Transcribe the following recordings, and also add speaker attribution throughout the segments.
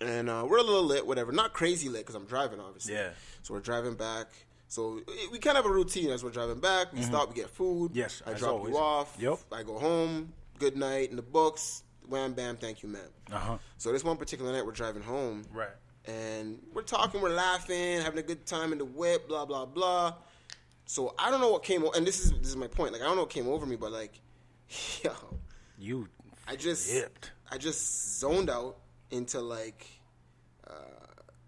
Speaker 1: And we're a little lit, whatever. Not crazy lit because I'm driving, obviously.
Speaker 2: Yeah.
Speaker 1: So we're driving back. So we kind of have a routine as we're driving back. We stop, we get food.
Speaker 2: Yes,
Speaker 1: I
Speaker 2: as
Speaker 1: drop
Speaker 2: always.
Speaker 1: you off.
Speaker 2: Yep.
Speaker 1: I go home. Good night in the books. Wham, bam, thank you, ma'am.
Speaker 2: Uh-huh.
Speaker 1: So this one particular night, we're driving home.
Speaker 2: Right.
Speaker 1: And we're talking, we're laughing, having a good time in the whip, blah, blah, blah. So I don't know what came over, and this is my point. Like, I don't know what came over me, but like, yo. I just zoned out into like,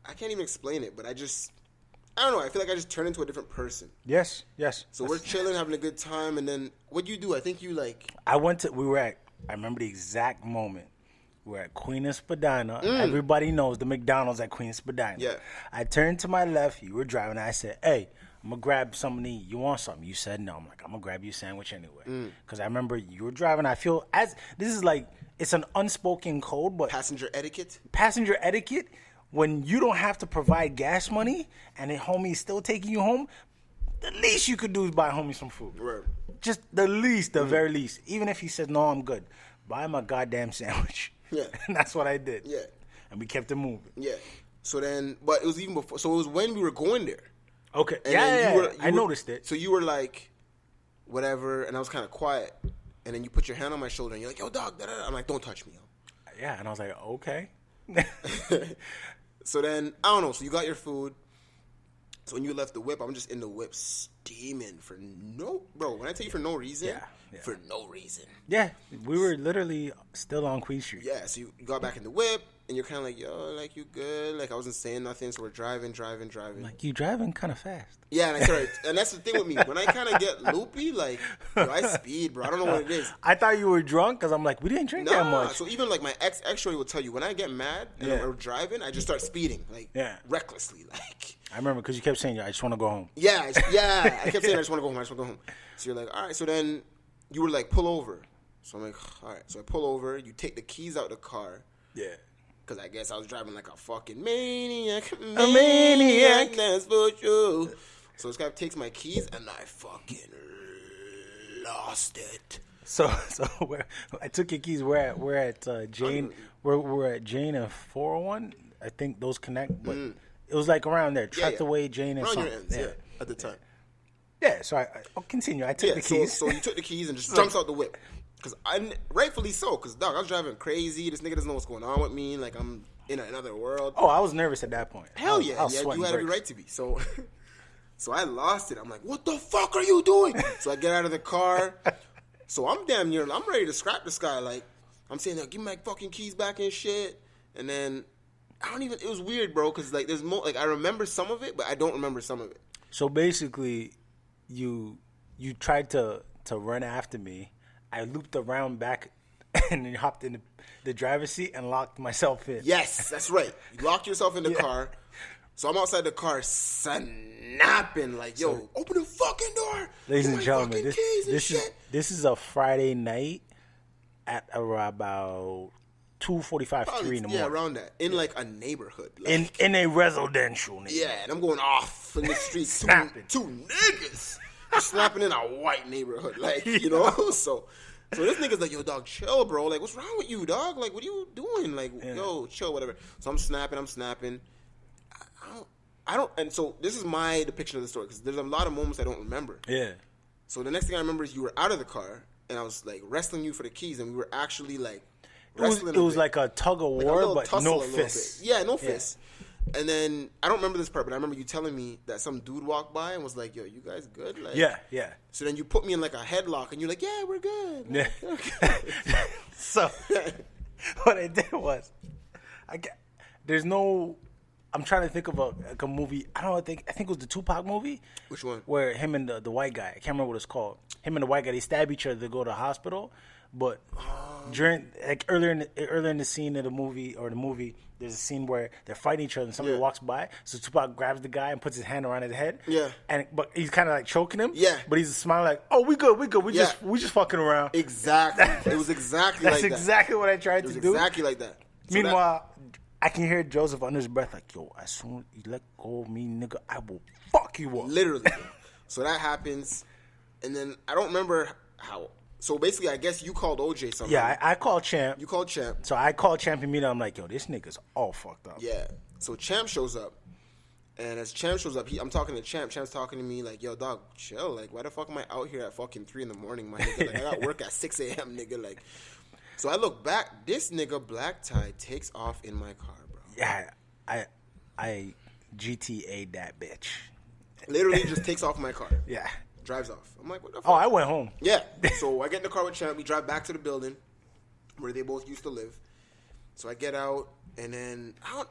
Speaker 1: I can't even explain it, but I don't know. I feel like I just turned into a different person.
Speaker 2: Yes.
Speaker 1: So we're chilling, having a good time, and then what'd you do? I think you like.
Speaker 2: I remember the exact moment. We're at Queen and Spadina. Everybody knows the McDonald's at Queen and Spadina.
Speaker 1: Yeah.
Speaker 2: I turned to my left. You were driving. I said, hey, I'm going to grab something to eat. You want something? You said no. I'm like, I'm going to grab you a sandwich anyway. Because I remember you were driving. I feel this is like, it's an unspoken code, but.
Speaker 1: Passenger etiquette,
Speaker 2: when you don't have to provide gas money and the homie's still taking you home, the least you could do is buy homie some food.
Speaker 1: Right.
Speaker 2: Just the very least. Even if he says, no, I'm good. Buy him a goddamn sandwich.
Speaker 1: Yeah.
Speaker 2: And that's what I did.
Speaker 1: Yeah.
Speaker 2: And we kept it moving.
Speaker 1: Yeah. So then, but it was even before. So it was when we were going there.
Speaker 2: Okay.
Speaker 1: And
Speaker 2: I noticed it.
Speaker 1: So you were like, whatever, and I was kind of quiet. And then you put your hand on my shoulder, and you're like, yo, dog, da-da-da. I'm like, don't touch me.
Speaker 2: Yeah. And I was like, okay.
Speaker 1: So then, I don't know. So you got your food. So when you left the whip, I'm just in the whip steaming for bro, when I tell you for no reason, for no reason.
Speaker 2: Yeah, we were literally still on Queen Street.
Speaker 1: Yeah, so you got back in the whip, and you're kind of like, yo, like, you good? Like, I wasn't saying nothing, so we're driving.
Speaker 2: Like, you driving kind of fast.
Speaker 1: Yeah, and I started, and that's the thing with me. When I kind of get loopy, like, yo, I speed, bro. I don't know what it is.
Speaker 2: I thought you were drunk, because I'm like, we didn't drink that much.
Speaker 1: So even, like, my ex-shorty will tell you, when I get mad and I'm driving, I just start speeding, like, recklessly, like.
Speaker 2: I remember, because you kept saying, I just want to go home.
Speaker 1: Yeah, I kept saying, I just want to go home. So you're like, all right. So then you were like, pull over. So I'm like, all right. So I pull over. You take the keys out of the car.
Speaker 2: Yeah.
Speaker 1: Because I guess I was driving like a fucking maniac. A maniac. That's for sure. So this guy takes my keys, and I fucking lost it.
Speaker 2: So I took your keys. We're at Jane. We're at Jane and 401. I think those connect, but it was like around there. Tracked away Jane and
Speaker 1: around
Speaker 2: something.
Speaker 1: Your ends, at the time.
Speaker 2: Yeah, so I'll continue. I took the keys.
Speaker 1: So you took the keys and just jumps out the whip. Because rightfully so, because, dog, I was driving crazy. This nigga doesn't know what's going on with me. Like, I'm in another world.
Speaker 2: Oh, I was nervous at that point.
Speaker 1: Hell yeah. You had every right to be. So I lost it. I'm like, what the fuck are you doing? So I get out of the car. So I'm damn near, I'm ready to scrap this guy. Like, I'm saying, give me my fucking keys back and shit. And then, it was weird, bro, because, like, there's more, like, I remember some of it, but I don't remember some of it.
Speaker 2: So basically, you tried to run after me. I looped around back and then hopped in the driver's seat and locked myself in.
Speaker 1: Yes, that's right. You locked yourself in the car. So I'm outside the car snapping like, yo, open the fucking door.
Speaker 2: Ladies and gentlemen, this is a Friday night at about 2:45, 3 in the morning.
Speaker 1: Yeah, around that. In like a neighborhood. Like,
Speaker 2: in a residential neighborhood.
Speaker 1: Yeah, and I'm going off in the street. two niggas slapping in a white neighborhood. Like, you know? So this nigga's like, yo, dog, chill, bro. Like, what's wrong with you, dog? Like, what are you doing? Like, yo, chill, whatever. So I'm snapping. I don't, and so this is my depiction of the story, because there's a lot of moments I don't remember.
Speaker 2: Yeah.
Speaker 1: So the next thing I remember is you were out of the car, and I was, like, wrestling you for the keys, and we were actually, like, wrestling.
Speaker 2: It was like a tug of war, but no fists.
Speaker 1: Yeah, no fists. And then, I don't remember this part, but I remember you telling me that some dude walked by and was like, yo, you guys good? Like,
Speaker 2: yeah.
Speaker 1: So then you put me in, like, a headlock, and you're like, yeah, we're good. Like,
Speaker 2: yeah.
Speaker 1: Okay.
Speaker 2: So, what I did was, I'm trying to think of a movie. I think it was the Tupac movie.
Speaker 1: Which one? Where
Speaker 2: him and the white guy, I can't remember what it's called. Him and the white guy, they stab each other to go to the hospital. But during, like, earlier in the scene of the movie, there's a scene where they're fighting each other and somebody walks by. So Tupac grabs the guy and puts his hand around his head.
Speaker 1: Yeah.
Speaker 2: But he's kind of like choking him.
Speaker 1: Yeah.
Speaker 2: But he's smiling like, oh, we good. We just fucking around.
Speaker 1: Exactly. It was exactly like that.
Speaker 2: That's exactly what I tried to do.
Speaker 1: Exactly like that. So
Speaker 2: Meanwhile, I can hear Joseph under his breath like, yo, as soon as you let go of me, nigga, I will fuck you up.
Speaker 1: Literally. So that happens. And then I don't remember how So basically, I guess you called OJ something.
Speaker 2: Yeah, I called Champ.
Speaker 1: You called Champ.
Speaker 2: So I called Champ and I'm like, yo, this nigga's all fucked up.
Speaker 1: Yeah. So Champ shows up. And as Champ shows up, I'm talking to Champ. Champ's talking to me like, yo, dog, chill. Like, why the fuck am I out here at fucking 3 in the morning, my nigga? Like, I got work at 6 a.m., nigga. Like, so I look back. This nigga, Blkk Ty, takes off in my car, bro.
Speaker 2: Yeah, I GTA'd that bitch.
Speaker 1: Literally just takes off my car.
Speaker 2: Yeah.
Speaker 1: Drives off. I'm like, what the fuck?
Speaker 2: Oh, I went home.
Speaker 1: Yeah. So I get in the car with Champ. We drive back to the building where they both used to live. So I get out, and then I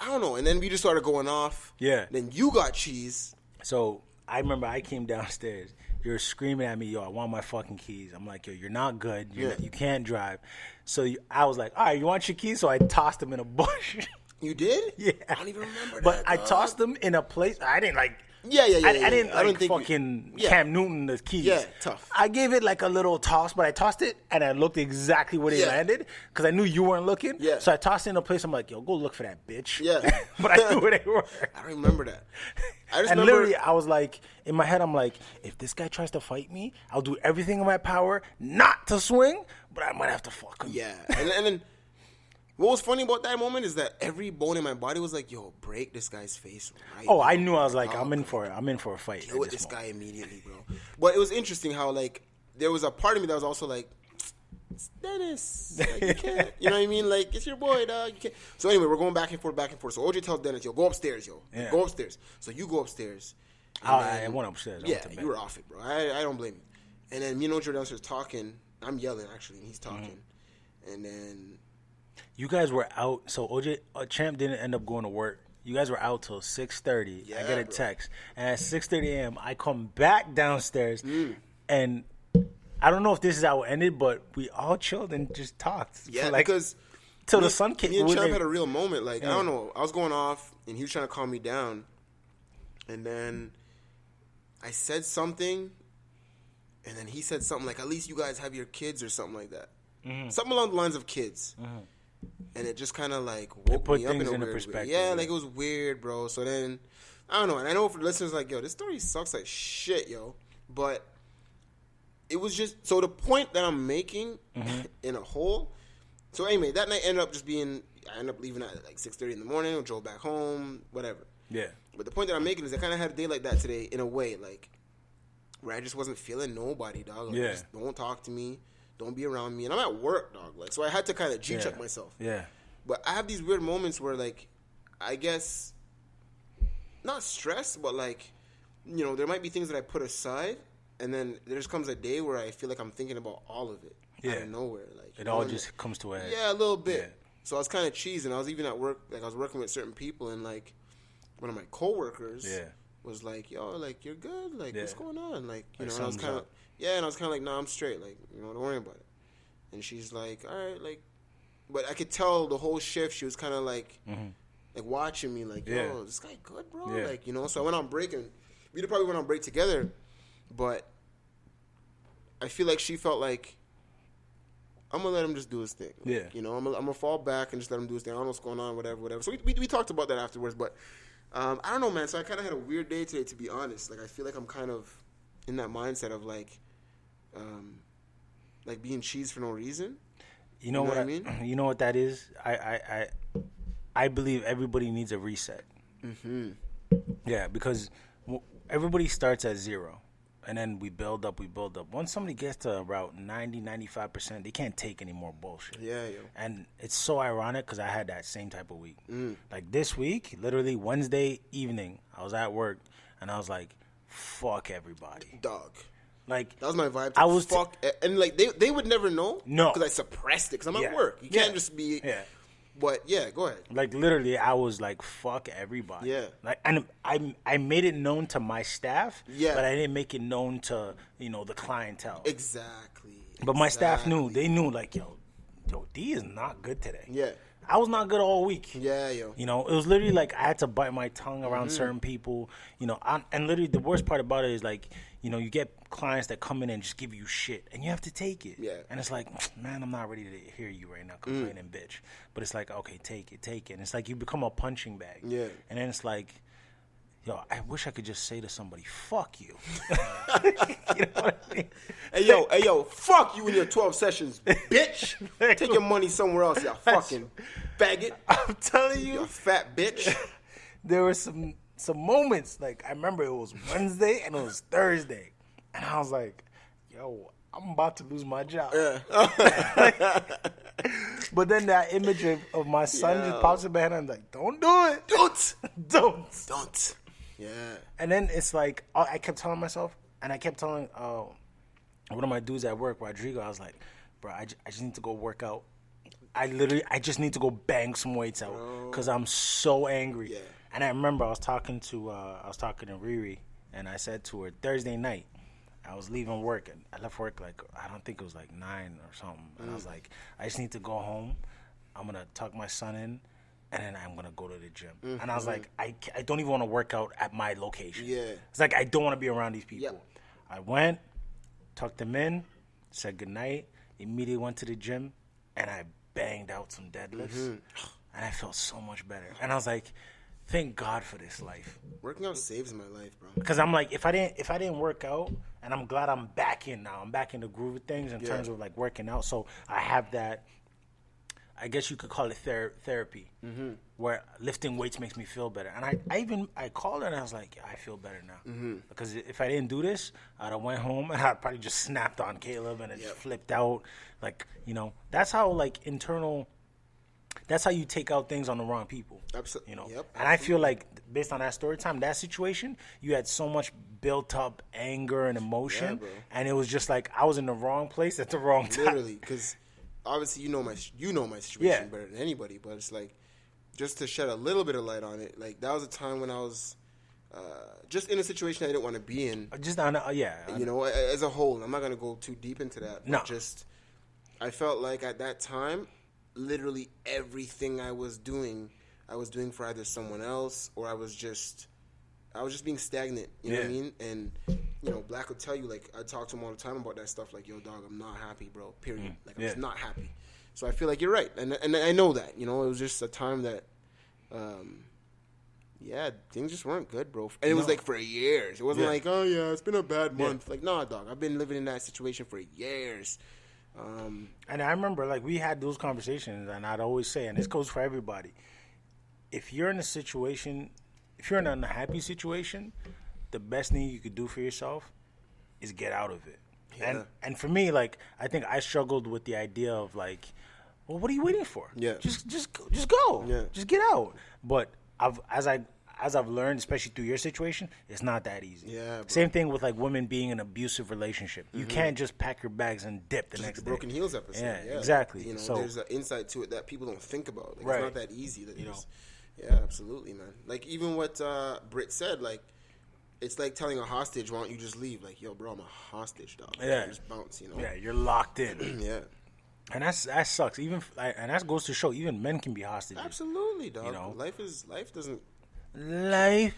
Speaker 1: don't know. And then we just started going off.
Speaker 2: Yeah.
Speaker 1: Then you got cheese.
Speaker 2: So I remember I came downstairs. You're screaming at me, yo, I want my fucking keys. I'm like, yo, you're not good. You can't drive. So I was like, all right, you want your keys? So I tossed them in a bush.
Speaker 1: You did?
Speaker 2: Yeah.
Speaker 1: I don't even remember that.
Speaker 2: But I tossed them in a place. I didn't like.
Speaker 1: Yeah.
Speaker 2: I didn't think fucking Cam Newton the keys.
Speaker 1: Yeah, tough.
Speaker 2: I gave it like a little toss, but I tossed it and I looked exactly where they landed because I knew you weren't looking.
Speaker 1: Yeah.
Speaker 2: So I tossed it in a place. I'm like, yo, go look for that bitch.
Speaker 1: Yeah.
Speaker 2: But I knew where they were.
Speaker 1: I don't remember that.
Speaker 2: Literally, I was like, in my head, I'm like, if this guy tries to fight me, I'll do everything in my power not to swing, but I might have to fuck him.
Speaker 1: Yeah. And then what was funny about that moment is that every bone in my body was like, yo, break this guy's face right
Speaker 2: now. I knew. I was like, I'm in for it. I'm in for a fight.
Speaker 1: Deal with this guy immediately, bro. But it was interesting how, like, there was a part of me that was also like, it's Dennis. Like, you can't. You know what I mean? Like, it's your boy, dog. You can't. So anyway, we're going back and forth. So OJ tells Dennis, yo, go upstairs, yo. Yeah. Go upstairs. So you go upstairs.
Speaker 2: I went upstairs.
Speaker 1: Yeah, you were off it, bro. I don't blame you. And then me and OJ were downstairs talking. I'm yelling, actually, and he's talking. Mm-hmm. And then...
Speaker 2: You guys were out, so OJ Champ didn't end up going to work. You guys were out till 6:30.
Speaker 1: Yeah,
Speaker 2: I get a text, and at 6:30 a.m. I come back downstairs, and I don't know if this is how it ended, but we all chilled and just talked.
Speaker 1: Yeah, because
Speaker 2: till the sun came.
Speaker 1: Me and Champ had a real moment. Like I don't know, I was going off, and he was trying to calm me down, and then I said something, and then he said something like, "At least you guys have your kids" or something like that. Mm-hmm. Something along the lines of kids. Mm-hmm. And it just kind of like woke me up in a weird perspective. Yeah, like it was weird, bro. So then, I don't know. And I know for the listeners, like, yo, this story sucks like shit, yo. But it was just, so the point that I'm making in a whole. So anyway, that night ended up just being, I ended up leaving at like 6:30 in the morning, drove back home, whatever.
Speaker 2: Yeah.
Speaker 1: But the point that I'm making is I kind of had a day like that today in a way, like, where I just wasn't feeling nobody, dog. Like, just don't talk to me. Don't be around me. And I'm at work, dog. Like, so I had to kind of G-check myself.
Speaker 2: Yeah.
Speaker 1: But I have these weird moments where, like, I guess, not stress, but, like, you know, there might be things that I put aside. And then there just comes a day where I feel like I'm thinking about all of it. Out of nowhere. Like,
Speaker 2: it all just comes to a head.
Speaker 1: Yeah, a little bit. Yeah. So I was kind of cheesing. I was even at work, like, I was working with certain people. And, like, one of my coworkers was like, yo, like, you're good? Like, what's going on? Like, you know, and I was kind of... Yeah, and I was kind of like, nah, I'm straight. Like, you know, don't worry about it. And she's like, all right, like, but I could tell the whole shift she was kind of like, like watching me, like, yo, is this guy good, bro? Yeah. Like, you know. So I went on break, and we probably went on break together, but I feel like she felt like I'm gonna let him just do his thing. Like, you know, I'm gonna fall back and just let him do his thing. I don't know what's going on, whatever. So we talked about that afterwards, but I don't know, man. So I kind of had a weird day today, to be honest. Like, I feel like I'm kind of in that mindset of like being cheesed for no reason. You know what I mean?
Speaker 2: You know what that is? I believe everybody needs a reset. Mm-hmm. Yeah, because everybody starts at 0, and then we build up. Once somebody gets to about 90, 95%, they can't take any more bullshit.
Speaker 1: Yeah, yo.
Speaker 2: And it's so ironic because I had that same type of week. Like this week, literally Wednesday evening, I was at work, and I was like, fuck everybody.
Speaker 1: Dog.
Speaker 2: Like,
Speaker 1: that was my vibe. I was and like they would never know.
Speaker 2: No,
Speaker 1: because I suppressed it because I'm at work. You can't just be. Yeah. But yeah, go ahead.
Speaker 2: Like literally, I was like, "Fuck everybody."
Speaker 1: Yeah.
Speaker 2: Like, and I made it known to my staff.
Speaker 1: Yeah.
Speaker 2: But I didn't make it known to the clientele.
Speaker 1: Exactly.
Speaker 2: But my staff knew. They knew. Like, yo, D is not good today.
Speaker 1: Yeah.
Speaker 2: I was not good all week.
Speaker 1: Yeah, yo.
Speaker 2: You know, it was literally like I had to bite my tongue around certain people. You know, and literally the worst part about it is like, you know, you get clients that come in and just give you shit, and you have to take it.
Speaker 1: Yeah.
Speaker 2: And it's like, man, I'm not ready to hear you right now complaining, bitch. But it's like, okay, take it. And it's like you become a punching bag.
Speaker 1: Yeah.
Speaker 2: And then it's like, yo, I wish I could just say to somebody, fuck you. You know what I mean?
Speaker 1: Hey, yo, fuck you in your 12 sessions, bitch. Take your money somewhere else, you fucking faggot.
Speaker 2: I'm telling you.
Speaker 1: You fat bitch.
Speaker 2: There were some moments, like, I remember it was Wednesday and it was Thursday. And I was like, yo, I'm about to lose my job. Yeah. But then that image of my son just pops in my head, and I'm like, don't do it. Don't.
Speaker 1: Yeah.
Speaker 2: And then it's like, I kept telling myself, and I kept telling one of my dudes at work, Rodrigo, I was like, bro, I just need to go work out. I just need to go bang some weights out because I'm so angry. Yeah. And I remember I was talking to Riri, and I said to her, Thursday night, I was leaving work, and I left work like, I don't think it was like 9 or something. And I was like, I just need to go home. I'm going to tuck my son in, and then I'm going to go to the gym. Mm-hmm. And I was like, I don't even want to work out at my location. Yeah. It's like, I don't want to be around these people. Yep. I went, tucked him in, said goodnight, immediately went to the gym, and I banged out some deadlifts. Mm-hmm. And I felt so much better. And I was like, thank God for this life.
Speaker 1: Working out saves my life, bro.
Speaker 2: Because I'm like, if I didn't work out, and I'm glad I'm back in now. I'm back in the groove of things in terms of like working out. So I have that. I guess you could call it therapy, where lifting weights makes me feel better. And I called her and I was like, I feel better now. Because if I didn't do this, I'd have went home and I'd probably just snapped on Caleb and it flipped out. Like, that's how like internal. That's how you take out things on the wrong people. Absolutely. And I feel like based on that story time, that situation, you had so much built up anger and emotion, and it was just like I was in the wrong place at the wrong time.
Speaker 1: Literally, because obviously you know my situation better than anybody, but it's like just to shed a little bit of light on it. Like that was a time when I was just in a situation I didn't want to be in.
Speaker 2: Just on
Speaker 1: as a whole. I'm not gonna go too deep into that. But
Speaker 2: no.
Speaker 1: I felt like at that time, literally everything I was doing for either someone else or I was just being stagnant. You know what I mean? And Black will tell you, like, I talk to him all the time about that stuff. Like, yo, dog, I'm not happy, bro. Period. Like, I'm just not happy. So I feel like you're right, and I know that. It was just a time that, things just weren't good, bro. And it was like for years. It wasn't like, oh yeah, it's been a bad month. Like, nah, dog, I've been living in that situation for years.
Speaker 2: And I remember, like, we had those conversations, and I'd always say, and this goes for everybody, if you're in an unhappy situation, the best thing you could do for yourself is get out of it. Yeah. And for me, like, I think I struggled with the idea of, like, well, what are you waiting for? Yeah. Just go. Yeah. Just get out. But as I've learned, especially through your situation, it's not that easy. Yeah, bro. Same thing with like women being in an abusive relationship. You can't just pack your bags and dip the next day.
Speaker 1: Broken Heels episode.
Speaker 2: Yeah, exactly.
Speaker 1: So there's an insight to it that people don't think about. Like, it's not that easy. Yeah, absolutely, man. Like even what Britt said, like it's like telling a hostage, "Why don't you just leave?" Like, yo, bro, I'm a hostage, dog.
Speaker 2: Yeah,
Speaker 1: just bounce.
Speaker 2: Yeah, you're locked in.
Speaker 1: Yeah.
Speaker 2: And that sucks. And that goes to show even men can be hostages.
Speaker 1: Absolutely, dog. Life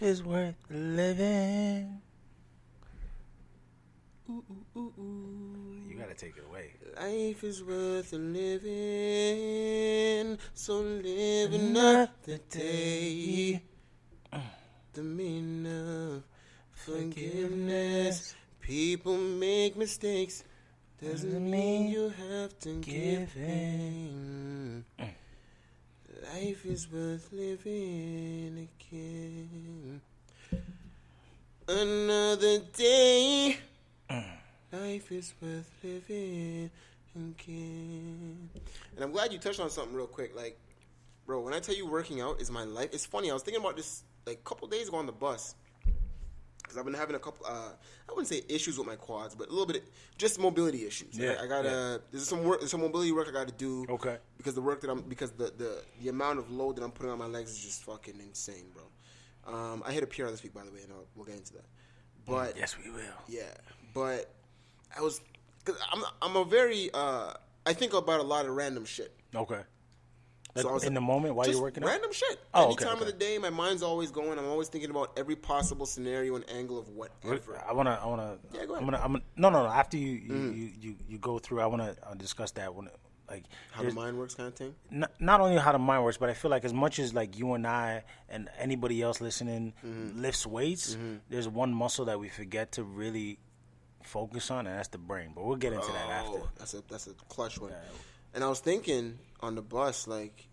Speaker 2: is worth living. Ooh, ooh, ooh, ooh. You gotta take it away.
Speaker 1: Life is worth living, so live another day. The meaning of forgiveness. People make mistakes. Doesn't mean you have to give in. Life is worth living again. Another day. Life is worth living again. And I'm glad you touched on something real quick. Like, bro, when I tell you working out is my life, it's funny. I was thinking about this like a couple days ago on the bus. Because I've been having a couple, I wouldn't say issues with my quads, but a little bit, just mobility issues. Yeah, I gotta, there's some mobility work I gotta do. Okay. Because the amount of load that I'm putting on my legs is just fucking insane, bro. I hit a PR this week, by the way, and we'll get into that. But
Speaker 2: yes, we will.
Speaker 1: Yeah, but cause I'm a very, I think about a lot of random shit.
Speaker 2: Okay. So in the moment while you're working out?
Speaker 1: Random shit. Any time of the day, my mind's always going. I'm always thinking about every possible scenario and angle of whatever.
Speaker 2: I wanna. Yeah, go ahead. No. After you go through, I wanna discuss that like
Speaker 1: how the mind works, kind of thing.
Speaker 2: Not only how the mind works, but I feel like as much as like you and I and anybody else listening lifts weights, there's one muscle that we forget to really focus on, and that's the brain. But we'll get into that after.
Speaker 1: That's a clutch one. Yeah. And I was thinking on the bus, like,